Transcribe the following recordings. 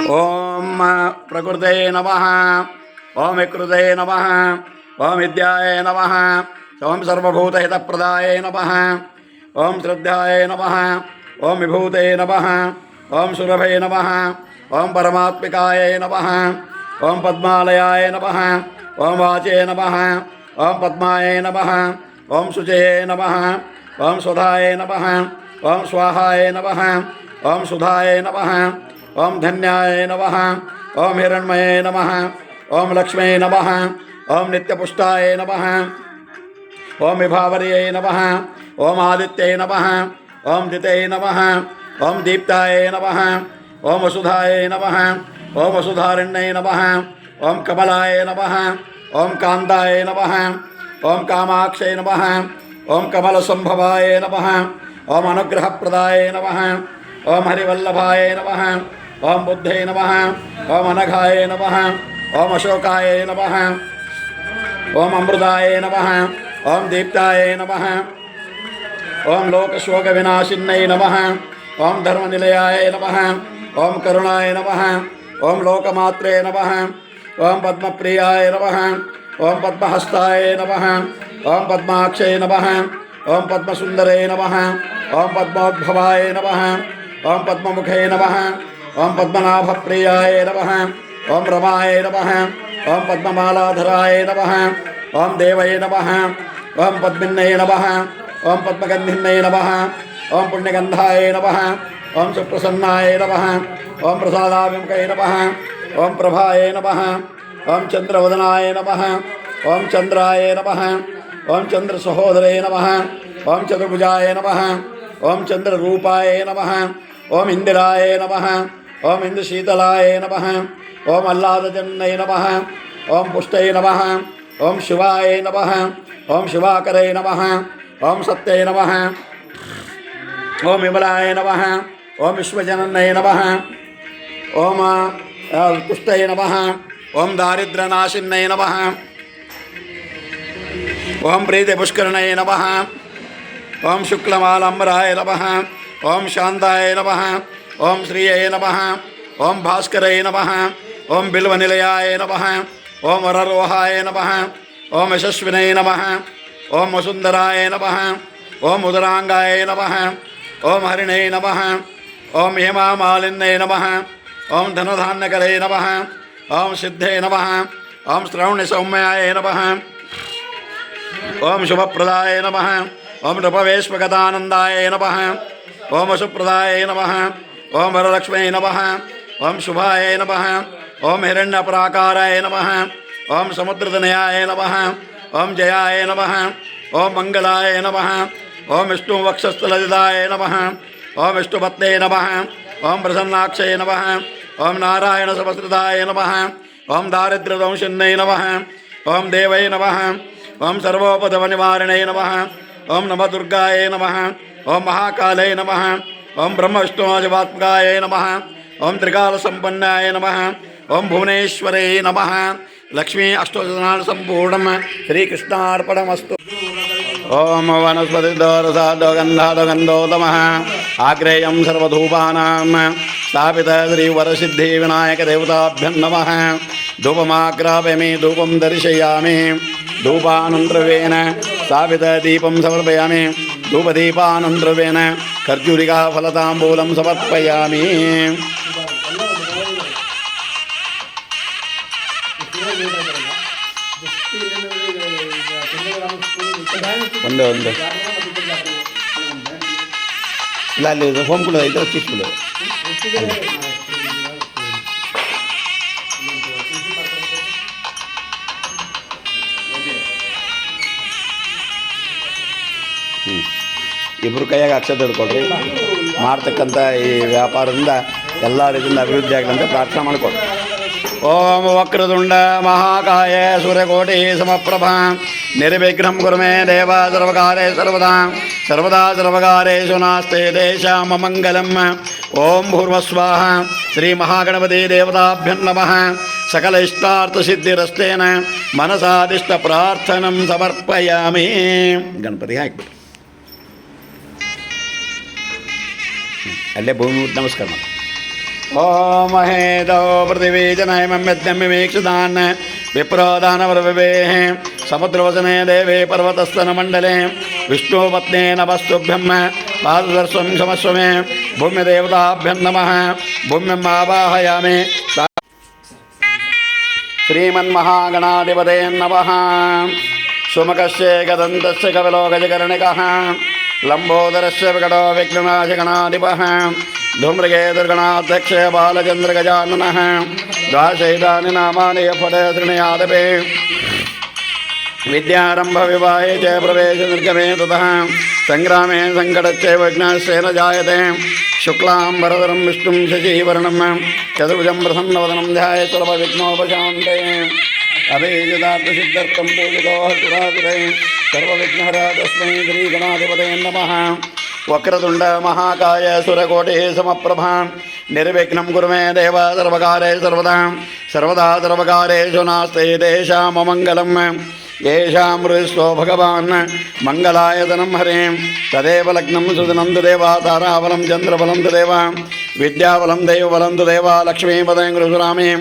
ओम प्रकृते नमः। ओम विकृते नमः। ओम विद्याय नमः। ओम सर्वभूतहितप्रदाय नमः। ओम श्रद्धाय नमः। ओम विभूते नमः। ओम सुरभे नमः। ओम परमात्मिकाय नमः। ओम पद्मालयाय नमः। ओम वाचे नमः। ओम पद्माय नमः। ओम शुचये नमः। ओम सुधाय नमः। ओम स्वाहाय नमः। ओम सुधाय नमः। ओम धन्याय नमः। ओम हिरण्मये नमः। ओम लक्ष्मी नमः। ओम नित्यपुष्टाय नमः। ओम विभावर्ये नमः। ओम आदित्ये नमः। ओम दिते नमः। ओम दीप्ताय नमः। ओम वसुधाय नमः। ओम वसुधारण्ये नमः। ओम कमलाय नमः। ओम कान्ताय नमः। ओम कामाक्षये नमः। ओम कमलसंभवाय नमः। ओम अनुग्रहप्रदाय नमः। ओम हरिवल्लभाय नमः। ओम बुद्धे नमः। ओम अनघाय नमः। ओम अशोकाय नमः। ओम अमृताय नमः। ओम दीप्ताय नमः। ओम लोकशोकविनाशिन्यै नमः। ओम धर्मनिलयाय नमः। ओम करुणाय नमः। ओम लोकमात्रे नमः। ओम पद्मप्रियाय नमः। ओम पद्महस्ताय नमः। ओम पद्माक्षये नमः। ओम पद्मसुन्दरे नमः। ओम पद्मोद्भवाय नमः। ओम पद्ममुखे नमः। ओम पद्मनाभप्रियाय नमः। ओम रमाय नमः। ओम पद्ममालाधराय नमः। ओम देवये नमः। ओम पद्मिन्यै नमः। ओम पद्मगन्धिन्यै नमः। ओम पुण्यगन्धाय नमः। ओम सुप्रसन्नाय नमः। ओम प्रसादाभिमुखे नमः। ओम प्रभाय नमः। ओम चंद्रवदनाय नमः। ओम चंद्राय नमः। ओम चंद्रसहोदरे नमः। ओम चतुर्भुजाय नमः। ओम चंद्ररूपाय नमः। ओम इंदिराय नमः। ओम इंद्रशीतलाय नमः। ओम आह्लादजन्यै नमः। ओम पुष्टये नमः। ओम शिवाय नमः। ओम शिवाकरे नमः। ओम सत्ये नमः। ओम विमलाय नमः। ओम विश्वजनन्यै नमः। ओम पुष्टये नमः। ओम दारिद्र्यनाशिन्यै नमः। ओम प्रीतिपुष्करिणे नमः। ओम शुक्लमालंबराय नमः। ओम शांताय नमः। ओम श्रिये नमः। ओम भास्करे नमः। ओम बिल्वनिलयाय नमः। ओम वररोहाय नमः। ओम यशस्विने नमः। ओम वसुंधराय नमः। ओम उदरांगाय नमः। ओम हरिणे नमः। ओम हेमामालिन्ये नमः। ओम धनधान्यकरे नमः। ओम सिद्धे नमः। ओम श्रवणसौम्याय नमः। ओम शुभप्रदाय नमः। ओम नृपवेश्वगतानन्दाय नमः। ओम वसुप्रदाय नमः। ओम वरलक्ष्मी नमः। ओम शुभाय नमः। ओम हिरण्यपराकाराय नमः। ओम समुद्रतनयाय नमः। ओम जयाय नमः। ओम मंगलाय नमः। ओम विष्णुवक्षस्थलजिताय नमः। ओम विष्णुपत्ने नमः। ओम प्रसन्नाक्षये नमः। ओम नारायणसमस्कृताय नमः। ओम दारिद्र्यदंशिन्यै नमः। ओम देवये नमः। ओम सर्वोपद्रवनिवारिणे नमः। ओम नमः दुर्गाय नमः। ओम महाकाले नमः। ओम ब्रह्मविष्णुवादिवात्मकाय नमः। ओम त्रिकालसम्पन्नाय नमः। ओम भुवनेश्वरे नमः। लक्ष्मी अष्टोत्तरान् संपूर्णं श्रीकृष्णार्पणमस्तु। ओम वनस्पतिदोरसादोगन्धादोगन्धोतमः आग्रेयं सर्वधूपानां स्थापित श्रीवरसिद्धिविनायकदेवताभ्यं नमः। धूपमाग्रापयामि धूपं दर्शयामि। धूपानन्तरवेन स्थापितदीपं समर्पयामि। धूपदीपानन्तरवेन खर्जूरिकाफलताम्बूलं समर्पयामि। ಒಂದು ಇಲ್ಲ ಅಲ್ಲಿ ಹೋಮ್ ಕೂಡ ಐತೆ ಚಿಕ್ಕದು ಇಬ್ಬರು ಕೈಯಾಗ ಅಕ್ಷತೆ ಹಿಡ್ಕೊಳ್ರಿ. ಮಾಡ್ತಕ್ಕಂಥ ಈ ವ್ಯಾಪಾರದಿಂದ ಎಲ್ಲ ರೀತಿಯಿಂದ ಅಭಿವೃದ್ಧಿ ಆಗಲಿ ಪ್ರಾರ್ಥನೆ ಮಾಡಿಕೊಡ್ರಿ. ओम वक्रतुंड महाकाय सूर्यकोटि समप्रभा निर्विघ्नं कुरु मे देव सर्वकारे सर्वदा सर्वदा सर्वकारेषु नास्ते तेषां मङ्गलम्। ओम भूर्भुवस्वाहा श्री महागणपति देवताभ्यं नमः। सकल इष्टार्थसिद्धिरस्तेन मनसादिष्ट प्रार्थनं समर्पयामि. गणपति हाकि ಅಲ್ಲೇ ಭೂಮಿ ನಮಸ್ಕಾರ ಮಾಡಿ ओम महेदो पृथिवी जनयमं यज्ञमिवीक्षितान् विप्रो दानवरविवेः समुद्रवसने देवे पर्वतस्तनमण्डले विष्णुपत्ने नमस्तुभ्यं पाददर्शं क्षमस्व मे भूम्यदेवताभ्यं नमः भूम्यम् आवाहयामि श्रीमन्महागणाधिपते नमः सुमुखस्य गदन्तस्य कपिलो गजकर्णिकः लम्बोदरस्य विकटो विघ्ननाशगणाधिपः धूम्रगे दुर्गणाध्यक्ष बालचन्द्रगजाननः द्वादशैतानि नामानि फले तृणयादपे विद्यारम्भ विवाहे च प्रवेश निर्गमे ततः संग्रामे संकटस्य विघ्नस्य न जायते शुक्लाम्बरधरं विष्णुं शशिवर्णं चतुर्भुजं प्रसन्नवदनं ध्यायेत् सर्वविघ्नोपशान्तये अभीजदार्थसिद्ध्यर्थं पूजितो सुरासुरै सर्वविघ्नहरा तस्मै श्रीगणाधिपते नमः वक्रतुण्ड महाकाय सुरकोटि समप्रभा निर्विघ्नं कुरु मे देव सर्वकारे सर्वदा सर्वदा सर्वकारेषु नास्ति तेषाम् अमङ्गलम् येषां हृस्वो भगवान् मङ्गलायतनं हरिं तदेव लग्नं सुदिनं तदेव ताराबलं चन्द्रबलं तदेव विद्याबलं दैवबलं तदेव लक्ष्मीपदं गुरुसुरामि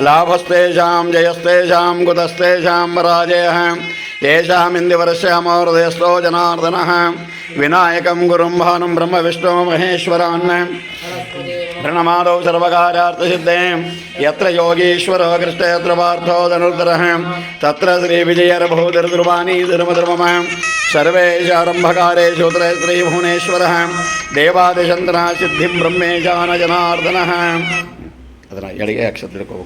लाभस्तेषां जयस्तेषां कुतस्तेषां पराजयः येषामिन्दिवर्षामोहृदयस्थो जनार्दनः विनायकं गुरुं भानुं ब्रह्म विष्णु महेश्वरान् प्रणमादौ सर्वकार्यार्थसिद्धे यत्र योगीश्वरो कृष्ण यत्र पार्थो धनुर्धरः तत्र श्रीविजयर्भूतिर्ध्रुवाणी धर्मधर्मः सर्वेशारम्भकारेषु श्रीभुवनेश्वरः देवादिशन्तनः सिद्धिं ब्रह्मेशान जनार्दनः ಅದರ ಎಡಗೆ ಅಕ್ಷರ ತಿಳ್ಕೋ